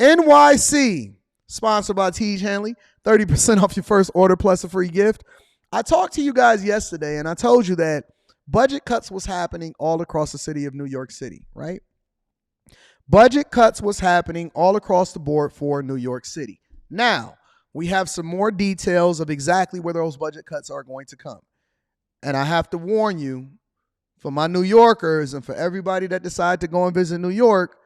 NYC, sponsored by Tej Hanley, 30% off your first order plus a free gift. I talked to you guys yesterday and I told you that budget cuts was happening all across the city of New York City, right? Budget cuts was happening all across the board for New York City. Now, we have some more details of exactly where those budget cuts are going to come. And I have to warn you, for my New Yorkers and for everybody that decide to go and visit New York,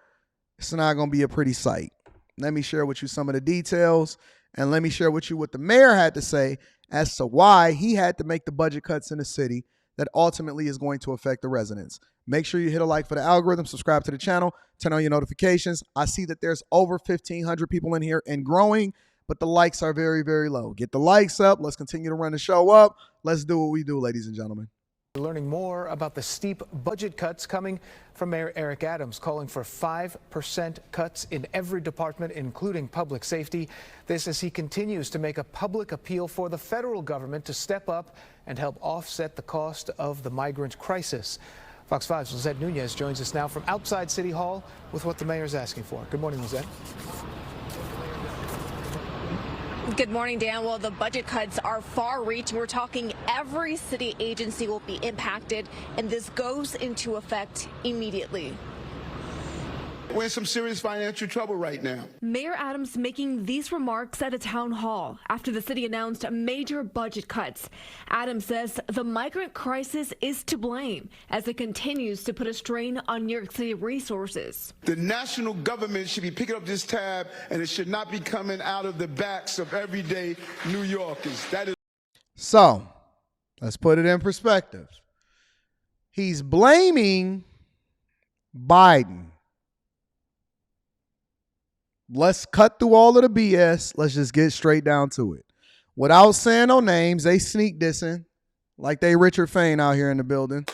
it's not going to be a pretty sight. Let me share with you some of the details, and let me share with you what the mayor had to say as to why he had to make the budget cuts in the city that ultimately is going to affect the residents. Make sure you hit a like for the algorithm, subscribe to the channel, turn on your notifications. I see that there's over 1,500 people in here and growing, but the likes are very, very low. Get the likes up. Let's continue to run the show up. Let's do what we do, ladies and gentlemen. We're learning more about the steep budget cuts coming from Mayor Eric Adams, calling for 5% cuts in every department, including public safety. This as he continues to make a public appeal for the federal government to step up and help offset the cost of the migrant crisis. Fox 5's Lizette Nunez joins us now from outside City Hall with what the mayor is asking for. Good morning, Lizette. Good morning, Dan. Well, the budget cuts are far-reaching. We're talking every city agency will be impacted, and this goes into effect immediately. We're in some serious financial trouble right now. Mayor Adams making these remarks at a town hall after the city announced major budget cuts. Adams says the migrant crisis is to blame as it continues to put a strain on New York City resources. The national government should be picking up this tab, and it should not be coming out of the backs of everyday New Yorkers. That is. So, let's put it in perspective. He's blaming Biden. Let's cut through all of the BS. Let's just get straight down to it. Without saying no names, they sneak dissing like they Richard Fain out here in the building.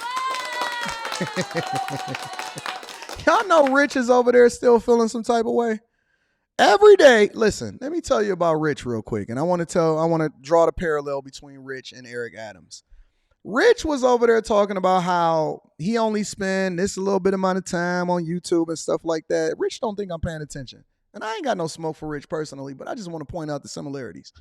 Y'all know Rich is over there still feeling some type of way. Every day, listen, let me tell you about Rich real quick. And I want to draw the parallel between Rich and Eric Adams. Rich was over there talking about how he only spend this a little bit amount of time on YouTube and stuff like that. Rich don't think I'm paying attention. And I ain't got no smoke for Rich personally, but I just want to point out the similarities.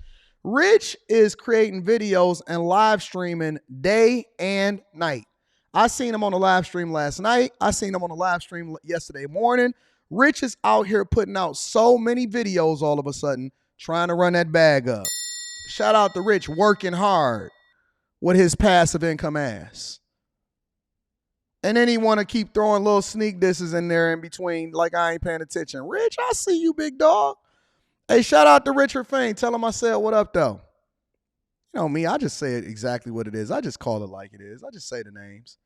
Rich is creating videos and live streaming day and night. I seen him on a live stream last night. I seen him on a live stream yesterday morning. Rich is out here putting out so many videos all of a sudden, trying to run that bag up. Shout out to Rich working hard with his passive income ass. And then he want to keep throwing little sneak disses in there in between like I ain't paying attention. Rich, I see you, big dog. Hey, shout out to Richard Fain. Tell him I said what up, though. You know me, I just say it exactly what it is. I just call it like it is. I just say the names.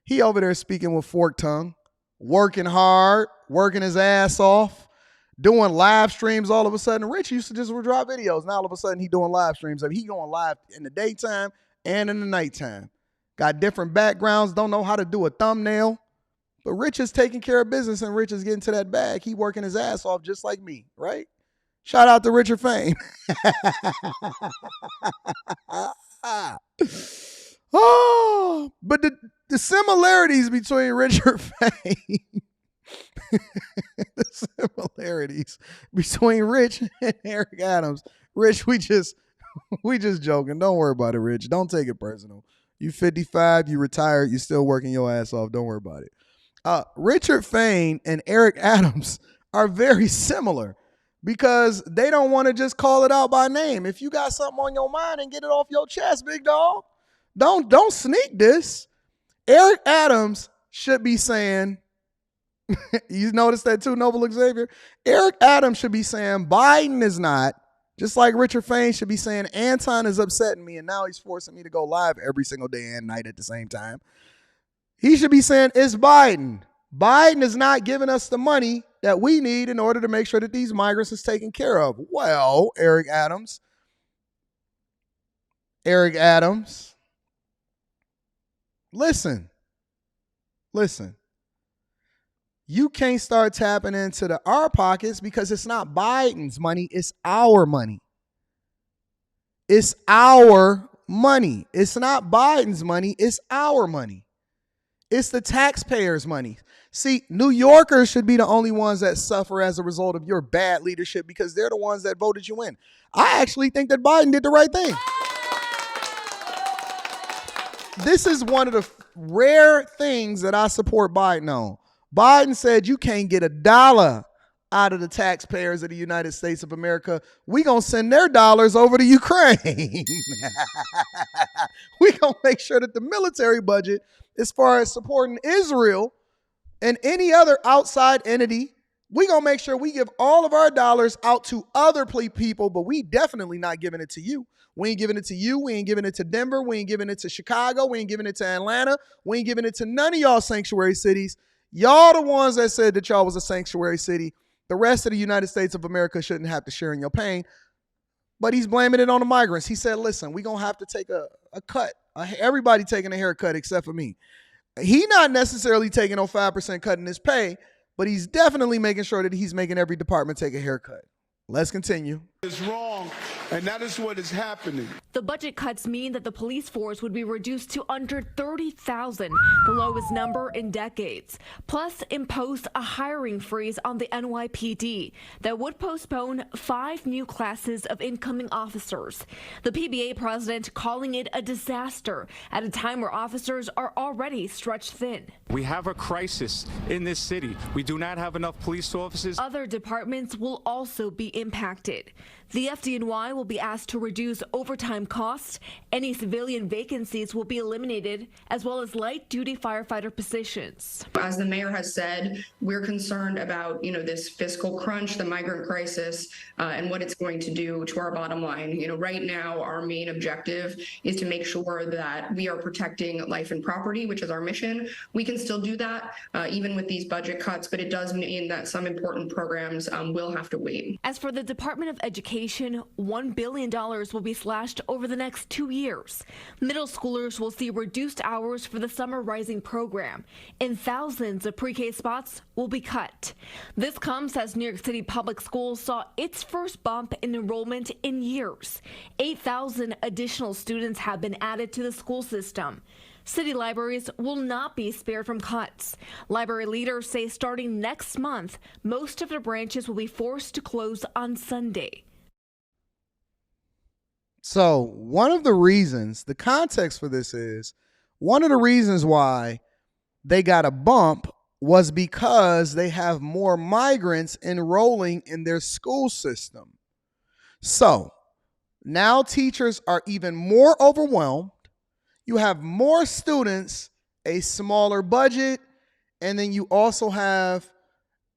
He over there speaking with forked tongue, working hard, working his ass off, doing live streams all of a sudden. Rich used to just drop videos. Now all of a sudden he doing live streams. I mean, he going live in the daytime and in the nighttime. Got different backgrounds, don't know how to do a thumbnail. But Rich is taking care of business and Rich is getting to that bag. He working his ass off just like me, right? Shout out to Richard Fain. Oh, but the similarities between Richard Fain, the similarities between Rich and Eric Adams. Rich, we just joking. Don't worry about it, Rich. Don't take it personal. You 55, you retired, you still working your ass off. Don't worry about it. Richard Fain and Eric Adams are very similar because they don't want to just call it out by name. If you got something on your mind and get it off your chest, big dog, don't sneak this. Eric Adams should be saying, you notice that too, Noble Xavier? Eric Adams should be saying Biden is not. Just like Richard Fain should be saying, Anton is upsetting me, and now he's forcing me to go live every single day and night at the same time. He should be saying, it's Biden. Biden is not giving us the money that we need in order to make sure that these migrants is taken care of. Well, Eric Adams, listen. You can't start tapping into our pockets because it's not Biden's money. It's our money. It's our money. It's not Biden's money. It's our money. It's the taxpayers' money. See, New Yorkers should be the only ones that suffer as a result of your bad leadership because they're the ones that voted you in. I actually think that Biden did the right thing. This is one of the rare things that I support Biden on. Biden said you can't get $1 out of the taxpayers of the United States of America. We gonna send their dollars over to Ukraine. We gonna make sure that the military budget, as far as supporting Israel and any other outside entity, we gonna make sure we give all of our dollars out to other people, but we definitely not giving it to you. We ain't giving it to you. We ain't giving it to Denver. We ain't giving it to Chicago. We ain't giving it to Atlanta. We ain't giving it to none of y'all sanctuary cities. Y'all the ones that said that y'all was a sanctuary city. The rest of the United States of America shouldn't have to share in your pain. But he's blaming it on the migrants. He said, listen, we're going to have to take a cut. Everybody taking a haircut except for me. He not necessarily taking no 5% cut in his pay, but he's definitely making sure that he's making every department take a haircut. Let's continue. It's wrong, and that is what is happening. The budget cuts mean that the police force would be reduced to under 30,000, the lowest number in decades. Plus, impose a hiring freeze on the NYPD that would postpone 5 new classes of incoming officers. The PBA president calling it a disaster at a time where officers are already stretched thin. We have a crisis in this city. We do not have enough police officers. Other departments will also be impacted. The FDNY will be asked to reduce overtime costs. Any civilian vacancies will be eliminated, as well as light-duty firefighter positions. As the mayor has said, we're concerned about, this fiscal crunch, the migrant crisis, and what it's going to do to our bottom line. Right now, our main objective is to make sure that we are protecting life and property, which is our mission. We can still do that, even with these budget cuts, but it does mean that some important programs will have to wait. As for the Department of Education, $1 billion will be slashed over the next 2 years. Middle schoolers will see reduced hours for the Summer Rising program, and thousands of pre-K spots will be cut. This comes as New York City Public Schools saw its first bump in enrollment in years. 8,000 additional students have been added to the school system. City libraries will not be spared from cuts. Library leaders say starting next month, most of their branches will be forced to close on Sunday. So one of the reasons, the context for this is, one of the reasons why they got a bump was because they have more migrants enrolling in their school system. So now teachers are even more overwhelmed. You have more students, a smaller budget, and then you also have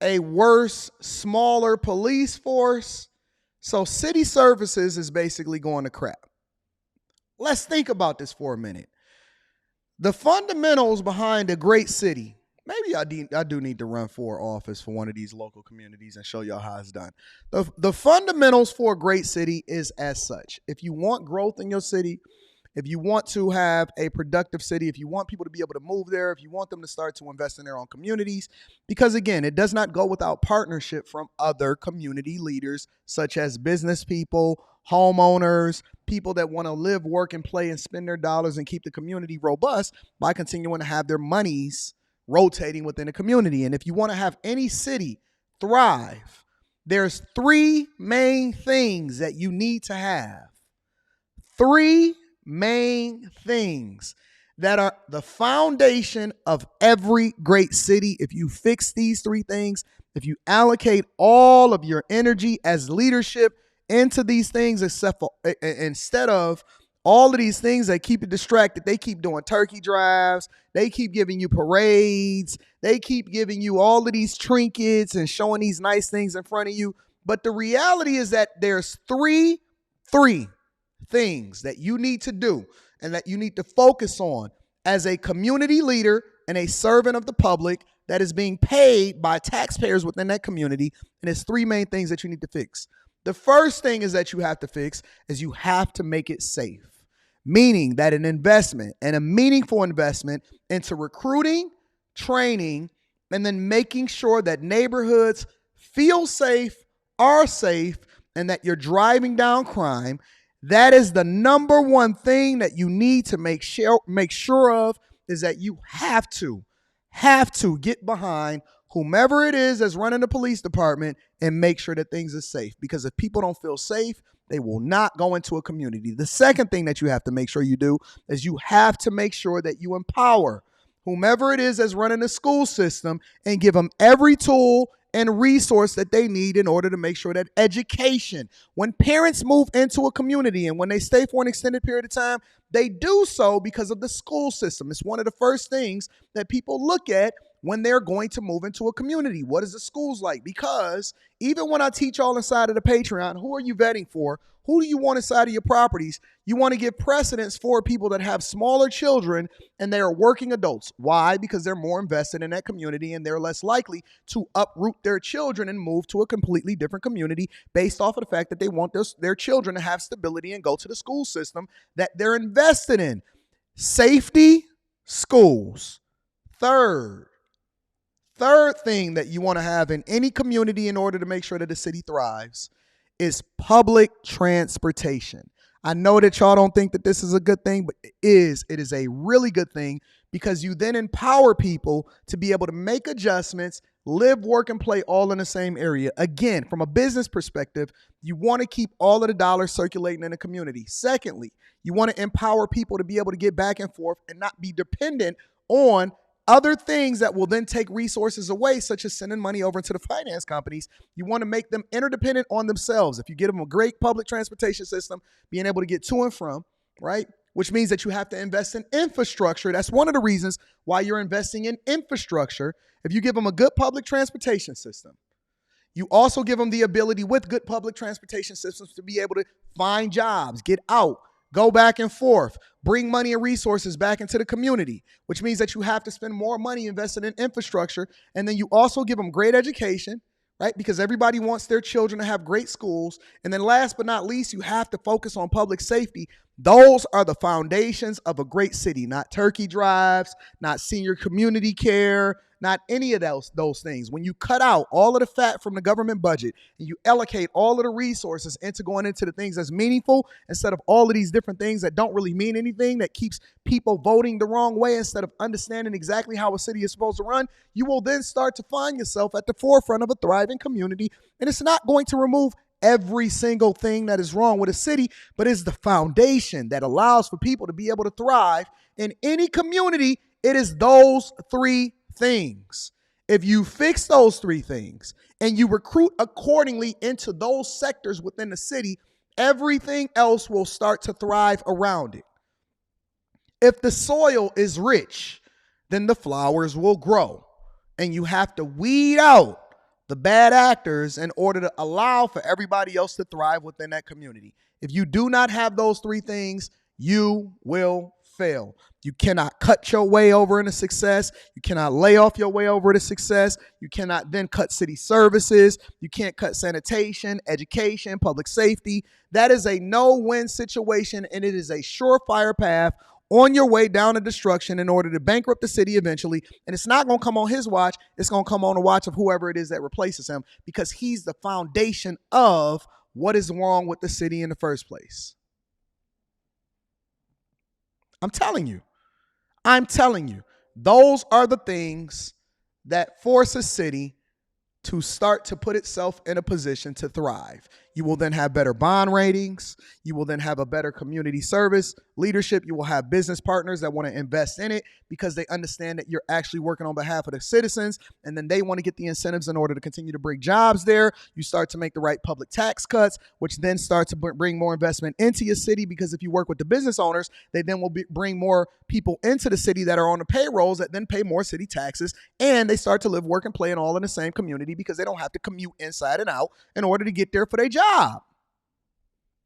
a worse, smaller police force. So city services is basically going to crap. Let's think about this for a minute. The fundamentals behind a great city, maybe I do need to run for office for one of these local communities and show y'all how it's done. The fundamentals for a great city is as such. If you want growth in your city, if you want to have a productive city, if you want people to be able to move there, if you want them to start to invest in their own communities, because again, it does not go without partnership from other community leaders, such as business people, homeowners, people that want to live, work, and play and spend their dollars and keep the community robust by continuing to have their monies rotating within the community. And if you want to have any city thrive, there's 3 main things that you need to have. 3 main things that are the foundation of every great city. If you fix these 3 things, if you allocate all of your energy as leadership into these things, instead of all of these things that keep you distracted, they keep doing turkey drives, they keep giving you parades, they keep giving you all of these trinkets and showing these nice things in front of you. But the reality is that there's three things that you need to do and that you need to focus on as a community leader and a servant of the public that is being paid by taxpayers within that community. And it's 3 main things that you need to fix. The first thing is that you have to fix is you have to make it safe, meaning that an investment and a meaningful investment into recruiting, training, and then making sure that neighborhoods feel safe, are safe, and that you're driving down crime. That is the number one thing that you need to make sure of, is that you have to have to get behind whomever it is that's running the police department and make sure that things are safe. Because if people don't feel safe, they will not go into a community. The second thing that you have to make sure you do is you have to make sure that you empower whomever it is that's running the school system and give them every tool and resource that they need in order to make sure that education, when parents move into a community and when they stay for an extended period of time, they do so because of the school system. It's one of the first things that people look at when they're going to move into a community. What is the schools like? Because even when I teach all inside of the Patreon, who are you vetting for? Who do you want inside of your properties? You want to give precedence for people that have smaller children and they are working adults. Why? Because they're more invested in that community and they're less likely to uproot their children and move to a completely different community based off of the fact that they want their children to have stability and go to the school system that they're invested in. Safety, schools. Third thing that you want to have in any community in order to make sure that the city thrives is public transportation. I know that y'all don't think that this is a good thing, but it is. It is a really good thing because you then empower people to be able to make adjustments, live, work, and play all in the same area. Again, from a business perspective, you want to keep all of the dollars circulating in the community. Secondly, you want to empower people to be able to get back and forth and not be dependent on other things that will then take resources away, such as sending money over to the finance companies. You want to make them interdependent on themselves. If you give them a great public transportation system, being able to get to and from, right? Which means that you have to invest in infrastructure. That's one of the reasons why you're investing in infrastructure. If you give them a good public transportation system, you also give them the ability with good public transportation systems to be able to find jobs, get out, go back and forth, bring money and resources back into the community, which means that you have to spend more money invested in infrastructure. And then you also give them great education, right? Because everybody wants their children to have great schools. And then last but not least, you have to focus on public safety. Those are the foundations of a great city, not turkey drives, not senior community care, not any of those things. When you cut out all of the fat from the government budget and you allocate all of the resources into going into the things that's meaningful instead of all of these different things that don't really mean anything, that keeps people voting the wrong way instead of understanding exactly how a city is supposed to run, you will then start to find yourself at the forefront of a thriving community. And it's not going to remove every single thing that is wrong with a city, but it's the foundation that allows for people to be able to thrive in any community. It is those three things. If you fix those three things and you recruit accordingly into those sectors within the city, everything else will start to thrive around it. If the soil is rich, then the flowers will grow. And you have to weed out the bad actors in order to allow for everybody else to thrive within that community. If you do not have those three things, you will fail. You cannot cut your way over into success. You cannot lay off your way over to success. You cannot then cut city services. You can't cut sanitation, education, public safety. That is a no-win situation, and it is a surefire path on your way down to destruction in order to bankrupt the city eventually. And it's not going to come on his watch. It's going to come on the watch of whoever it is that replaces him, because he's the foundation of what is wrong with the city in the first place. I'm telling you, those are the things that force a city to start to put itself in a position to thrive. You will then have better bond ratings. You will then have a better community service leadership. You will have business partners that want to invest in it because they understand that you're actually working on behalf of the citizens, and then they want to get the incentives in order to continue to bring jobs there. You start to make the right public tax cuts, which then start to bring more investment into your city, because if you work with the business owners, they then will bring more people into the city that are on the payrolls that then pay more city taxes, and they start to live, work, and play and all in the same community because they don't have to commute inside and out in order to get there for their job.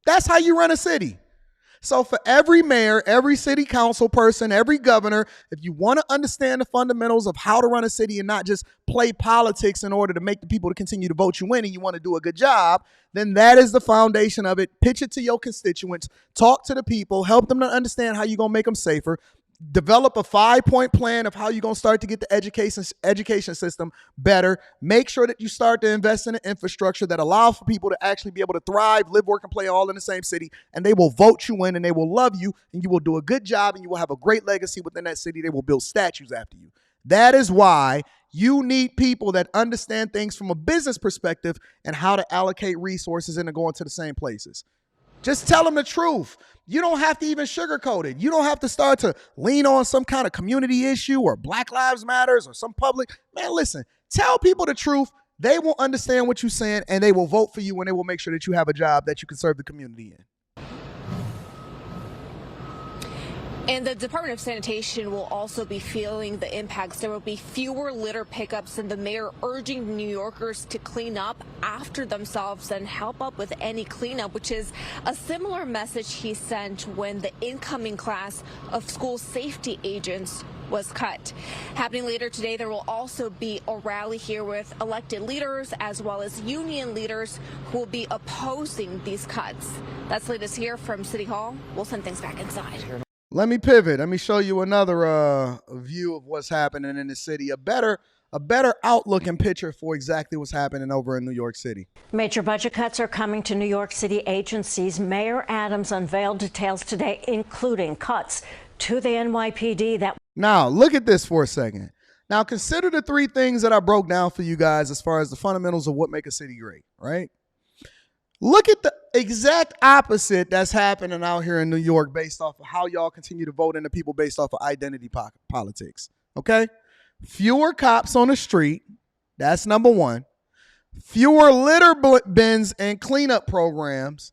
That's how you run a city. So for every mayor, every city council person, every governor, if you want to understand the fundamentals of how to run a city and not just play politics in order to make the people to continue to vote you in, and you want to do a good job, then that is the foundation of it. Pitch it to your constituents, talk to the people, help them to understand how you're going to make them safer. Develop a 5-point plan of how you're going to start to get the education system better. Make sure that you start to invest in an infrastructure that allows for people to actually be able to thrive, live, work, and play all in the same city. And they will vote you in, and they will love you, and you will do a good job, and you will have a great legacy within that city. They will build statues after you. That is why you need people that understand things from a business perspective and how to allocate resources into going to the same places. Just tell them the truth. You don't have to even sugarcoat it. You don't have to start to lean on some kind of community issue or Black Lives Matters or some public. Man, listen, tell people the truth. They will understand what you're saying and they will vote for you and they will make sure that you have a job that you can serve the community in. And the Department of Sanitation will also be feeling the impacts. There will be fewer litter pickups, and the mayor urging New Yorkers to clean up after themselves and help up with any cleanup, which is a similar message he sent when the incoming class of school safety agents was cut. Happening later today, there will also be a rally here with elected leaders as well as union leaders who will be opposing these cuts. That's the latest here from City Hall. We'll send things back inside. Let me pivot. Let me show you another view of what's happening in the city. A better outlook and picture for exactly what's happening over in New York City. Major budget cuts are coming to New York City agencies. Mayor Adams unveiled details today, including cuts to the NYPD. Now, look at this for a second. Now, consider the three things that I broke down for you guys as far as the fundamentals of what make a city great, right? Look at the exact opposite that's happening out here in New York based off of how y'all continue to vote into people based off of identity politics, okay? Fewer cops on the street, that's number one. Fewer litter bins and cleanup programs.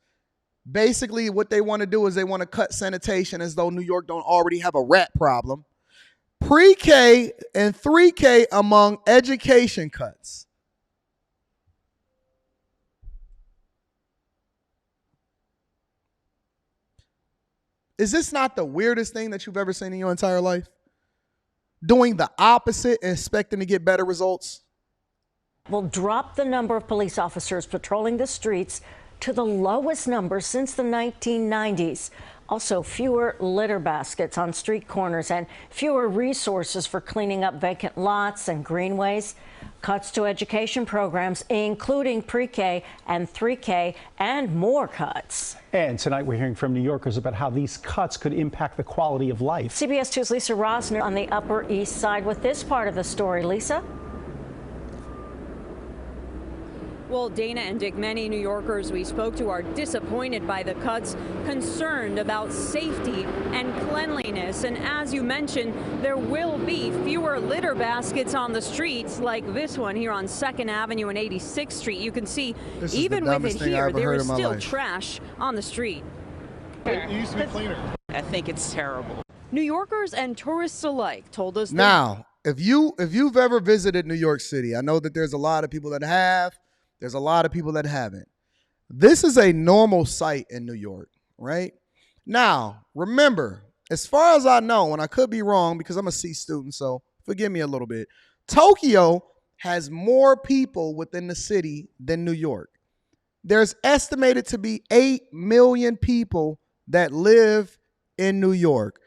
Basically, what they want to do is they want to cut sanitation as though New York don't already have a rat problem. Pre-K and 3K among education cuts. Is this not the weirdest thing that you've ever seen in your entire life? Doing the opposite and expecting to get better results? Will drop the number of police officers patrolling the streets to the lowest number since the 1990s. Also, fewer litter baskets on street corners and fewer resources for cleaning up vacant lots and greenways. Cuts to education programs, including pre-K and 3K, and more cuts. And tonight we're hearing from New Yorkers about how these cuts could impact the quality of life. CBS 2's Lisa Rosner on the Upper East Side with this part of the story. Lisa? Well, Dana and Dick, many New Yorkers we spoke to are disappointed by the cuts, concerned about safety and cleanliness. And as you mentioned, there will be fewer litter baskets on the streets like this one here on 2nd Avenue and 86th Street. You can see even with it here, there is still trash on the street. It used to be cleaner. I think it's terrible. New Yorkers and tourists alike told us. Now, if you've ever visited New York City, I know that there's a lot of people that have. There's a lot of people that haven't. This is a normal sight in New York, right? Now, remember, as far as I know, and I could be wrong because I'm a C student, so forgive me a little bit, Tokyo has more people within the city than New York. There's estimated to be 8 million people that live in New York.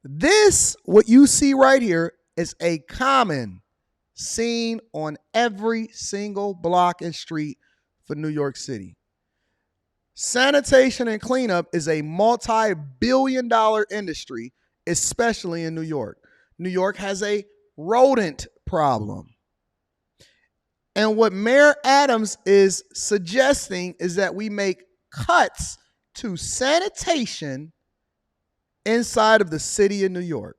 This, what you see right here, is a common seen on every single block and street for New York City. Sanitation and cleanup is a multi-billion-dollar industry, especially in New York. New York has a rodent problem. And what Mayor Adams is suggesting is that we make cuts to sanitation inside of the city of New York.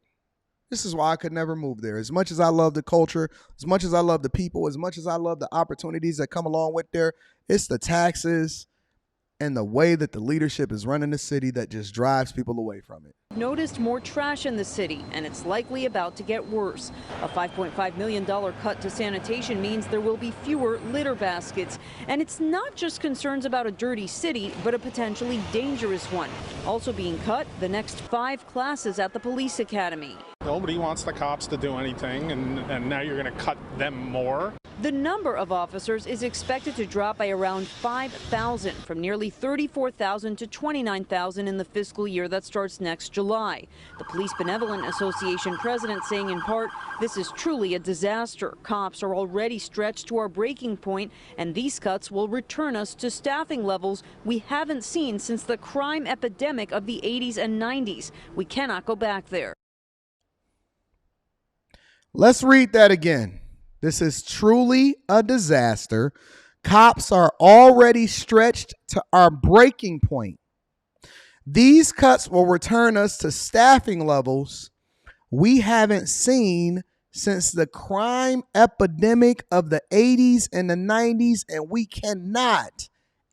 This is why I could never move there. As much as I love the culture, as much as I love the people, as much as I love the opportunities that come along with there, it's the taxes and the way that the leadership is running the city that just drives people away from it. Noticed more trash in the city, and it's likely about to get worse. A $5.5 million cut to sanitation means there will be fewer litter baskets. And it's not just concerns about a dirty city, but a potentially dangerous one. Also being cut, the next 5 classes at the police academy. Nobody wants the cops to do anything, and now you're going to cut them more. The number of officers is expected to drop by around 5,000, from nearly 34,000 to 29,000 in the fiscal year that starts next July. The Police Benevolent Association president saying in part, this is truly a disaster. Cops are already stretched to our breaking point, and these cuts will return us to staffing levels we haven't seen since the crime epidemic of the 80s and 90s. We cannot go back there. Let's read that again. This is truly a disaster. Cops are already stretched to our breaking point. These cuts will return us to staffing levels we haven't seen since the crime epidemic of the 80s and the 90s, and we cannot,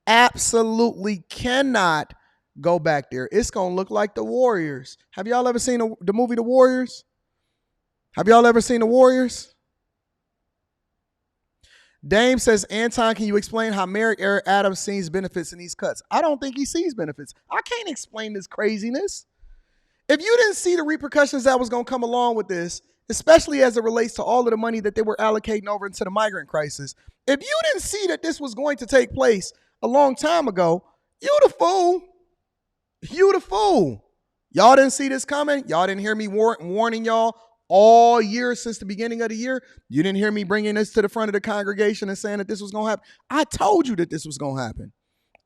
absolutely cannot go back there. It's going to look like The Warriors. Have y'all ever seen the movie The Warriors? Have y'all ever seen The Warriors? Dame says, Anton, can you explain how Mayor Eric Adams sees benefits in these cuts? I don't think he sees benefits. I can't explain this craziness. If you didn't see the repercussions that was going to come along with this, especially as it relates to all of the money that they were allocating over into the migrant crisis, if you didn't see that this was going to take place a long time ago, you the fool. You the fool. Y'all didn't see this coming. Y'all didn't hear me warning y'all all year since the beginning of the year. You didn't hear me bringing this to the front of the congregation and saying that this was going to happen. I told you that this was going to happen.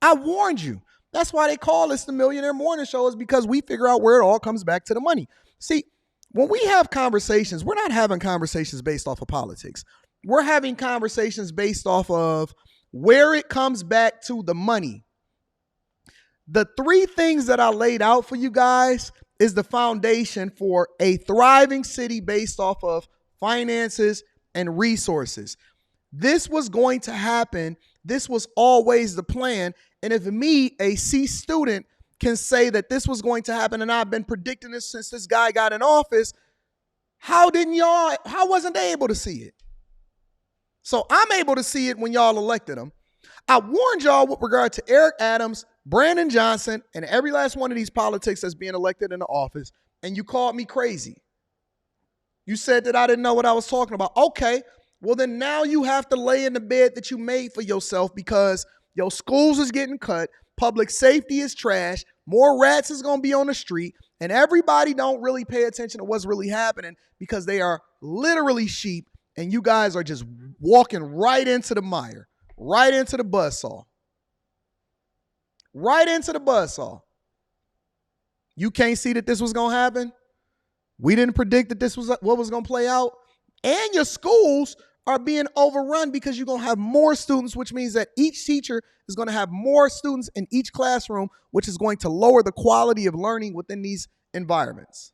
I warned you. That's why they call this the Millionaire Morning Show, is because we figure out where it all comes back to the money. See, when we have conversations, we're not having conversations based off of politics. We're having conversations based off of where it comes back to the money. The three things that I laid out for you guys is the foundation for a thriving city based off of finances and resources. This was going to happen. This was always the plan. And if me, a C student, can say that this was going to happen, and I've been predicting this since this guy got in office, how wasn't they able to see it? So I'm able to see it when y'all elected him. I warned y'all with regard to Eric Adams, Brandon Johnson, and every last one of these politics that's being elected in the office, and you called me crazy. You said that I didn't know what I was talking about. Okay, well then now you have to lay in the bed that you made for yourself, because your schools is getting cut, public safety is trash, more rats is going to be on the street, and everybody don't really pay attention to what's really happening because they are literally sheep, and you guys are just walking right into the mire, right into the buzzsaw. Right into the buzzsaw. You can't see that this was going to happen? We didn't predict that this was what was going to play out? And your schools are being overrun because you're going to have more students, which means that each teacher is going to have more students in each classroom, which is going to lower the quality of learning within these environments.